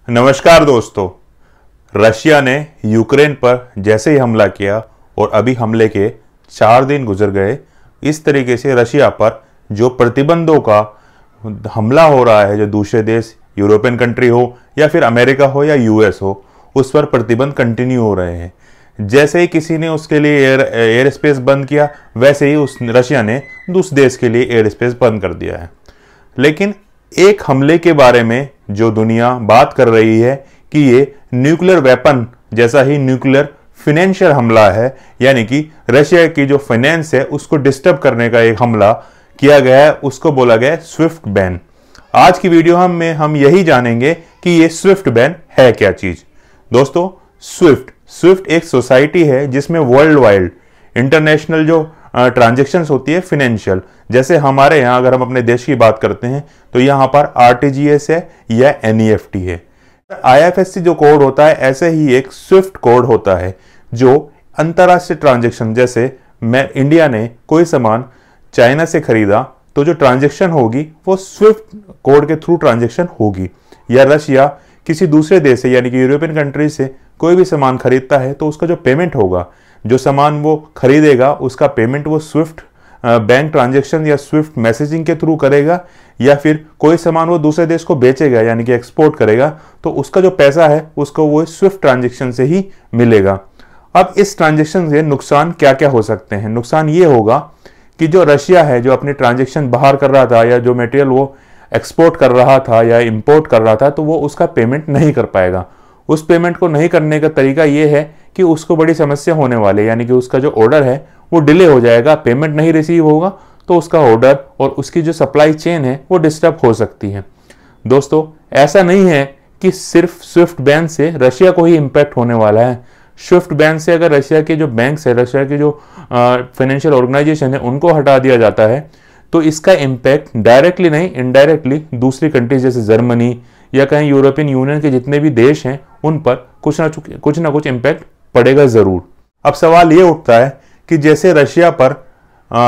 नमस्कार दोस्तों। रशिया ने यूक्रेन पर जैसे ही हमला किया और अभी हमले के 4 दिन गुजर गए, इस तरीके से रशिया पर जो प्रतिबंधों का हमला हो रहा है, जो दूसरे देश यूरोपियन कंट्री हो या फिर अमेरिका हो या यूएस हो, उस पर प्रतिबंध कंटिन्यू हो रहे हैं। जैसे ही किसी ने उसके लिए एयर स्पेस बंद किया, वैसे ही उस रशिया ने उस देश के लिए एयर स्पेस बंद कर दिया है। लेकिन एक हमले के बारे में जो दुनिया बात कर रही है कि ये न्यूक्लियर वेपन जैसा ही न्यूक्लियर फाइनेंशियल हमला है, यानी कि रशिया की जो फाइनेंस है उसको डिस्टर्ब करने का एक हमला किया गया है, उसको बोला गया है स्विफ्ट बैन। आज की वीडियो में हम यही जानेंगे कि ये स्विफ्ट बैन है क्या चीज। दोस्तों, स्विफ्ट एक सोसाइटी है जिसमें वर्ल्ड वाइड इंटरनेशनल जो ट्रांजेक्शंस होती है फाइनेंशियल, जैसे हमारे यहाँ अगर हम अपने देश की बात करते हैं तो यहाँ पर आरटीजीएस है या एनईएफटी है। आईएफएससी जो कोड होता है, ऐसे ही एक स्विफ्ट कोड होता है जो अंतरराष्ट्रीय ट्रांजेक्शन, जैसे इंडिया ने कोई सामान चाइना से खरीदा तो जो ट्रांजेक्शन होगी वो स्विफ्ट कोड के थ्रू ट्रांजेक्शन होगी। या रशिया किसी दूसरे देश से यानी कि यूरोपियन कंट्री से कोई भी सामान खरीदता है तो उसका जो पेमेंट होगा, जो सामान वो खरीदेगा, उसका पेमेंट वो स्विफ्ट बैंक ट्रांजैक्शन या स्विफ्ट मैसेजिंग के थ्रू करेगा। या फिर कोई सामान वो दूसरे देश को बेचेगा यानी कि एक्सपोर्ट करेगा तो उसका जो पैसा है उसको वो स्विफ्ट ट्रांजैक्शन से ही मिलेगा। अब इस ट्रांजैक्शन से नुकसान क्या क्या हो सकते हैं? नुकसान ये होगा कि जो रशिया है, जो अपनी ट्रांजैक्शन बाहर कर रहा था या जो मटेरियल वो एक्सपोर्ट कर रहा था या इंपोर्ट कर रहा था, तो वो उसका पेमेंट नहीं कर पाएगा। उस पेमेंट को नहीं करने का तरीका ये है कि उसको बड़ी समस्या होने वाली है, यानी कि उसका जो ऑर्डर है वो डिले हो जाएगा, पेमेंट नहीं रिसीव होगा तो उसका ऑर्डर और उसकी जो सप्लाई चेन है वो डिस्टर्ब हो सकती है। दोस्तों, ऐसा नहीं है कि सिर्फ स्विफ्ट बैन से रशिया को ही इंपैक्ट होने वाला है। स्विफ्ट बैन से अगर रशिया के जो बैंक्स है, रशिया के जो फाइनेंशियल ऑर्गेनाइजेशन है, उनको हटा दिया जाता है तो इसका इम्पैक्ट डायरेक्टली नहीं, इनडायरेक्टली दूसरी कंट्रीज जैसे जर्मनी या कहीं यूरोपियन यूनियन के जितने भी देश हैं उन पर कुछ ना कुछ इम्पैक्ट पड़ेगा जरूर। अब सवाल ये उठता है कि जैसे रशिया पर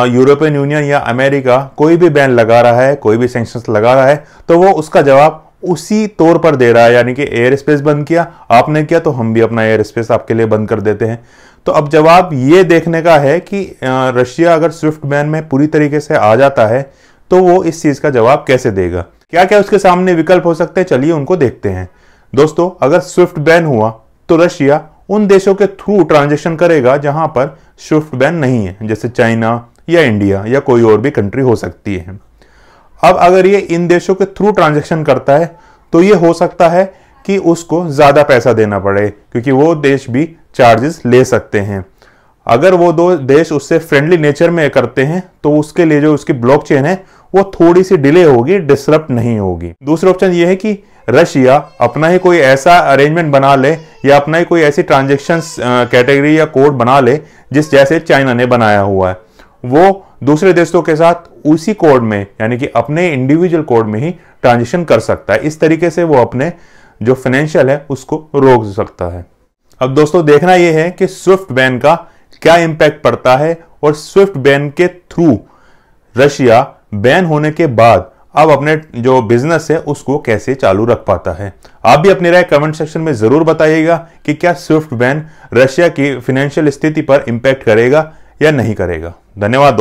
यूरोपियन यूनियन या अमेरिका कोई भी बैन लगा रहा है, कोई भी सैंक्शंस लगा रहा है, तो वो उसका जवाब उसी तौर पर दे रहा है, यानी कि एयर स्पेस बंद किया आपने किया तो हम भी अपना एयर स्पेस आपके लिए बंद कर देते हैं। तो अब जवाब ये देखने का है कि रशिया अगर स्विफ्ट बैन में पूरी तरीके से आ जाता है तो वो इस चीज का जवाब कैसे देगा, क्या क्या उसके सामने विकल्प हो सकते हैं, चलिए उनको देखते हैं। दोस्तों, अगर स्विफ्ट बैन हुआ तो रशिया उन देशों के थ्रू ट्रांजैक्शन करेगा जहां पर स्विफ्ट बैन नहीं है, जैसे चाइना या इंडिया या कोई और भी कंट्री हो सकती है। अब अगर ये इन देशों के थ्रू ट्रांजैक्शन करता है तो ये हो सकता है कि उसको ज्यादा पैसा देना पड़े, क्योंकि वो देश भी चार्जेस ले सकते हैं। अगर वो दो देश उससे फ्रेंडली नेचर में करते हैं तो उसके लिए जो उसकी ब्लॉकचेन है वो थोड़ी सी डिले होगी, डिसरप्ट नहीं होगी। दूसरा ऑप्शन ये है कि रशिया अपना ही कोई ऐसा अरेंजमेंट बना ले या अपना ही कोई ऐसी ट्रांजैक्शन कैटेगरी या कोड बना ले जिस जैसे चाइना ने बनाया हुआ है, वो दूसरे देशों के साथ उसी कोड में यानी कि अपने इंडिविजुअल कोड में ही ट्रांजैक्शन कर सकता है। इस तरीके से वो अपने जो फाइनेंशियल है उसको रोक सकता है। अब दोस्तों, देखना यह है कि स्विफ्ट बैन का क्या इंपैक्ट पड़ता है और स्विफ्ट बैन के थ्रू रशिया बैन होने के बाद अब अपने जो बिजनेस है उसको कैसे चालू रख पाता है। आप भी अपनी राय कमेंट सेक्शन में जरूर बताइएगा कि क्या स्विफ्ट बैन रशिया की फाइनेंशियल स्थिति पर इंपैक्ट करेगा या नहीं करेगा। धन्यवाद।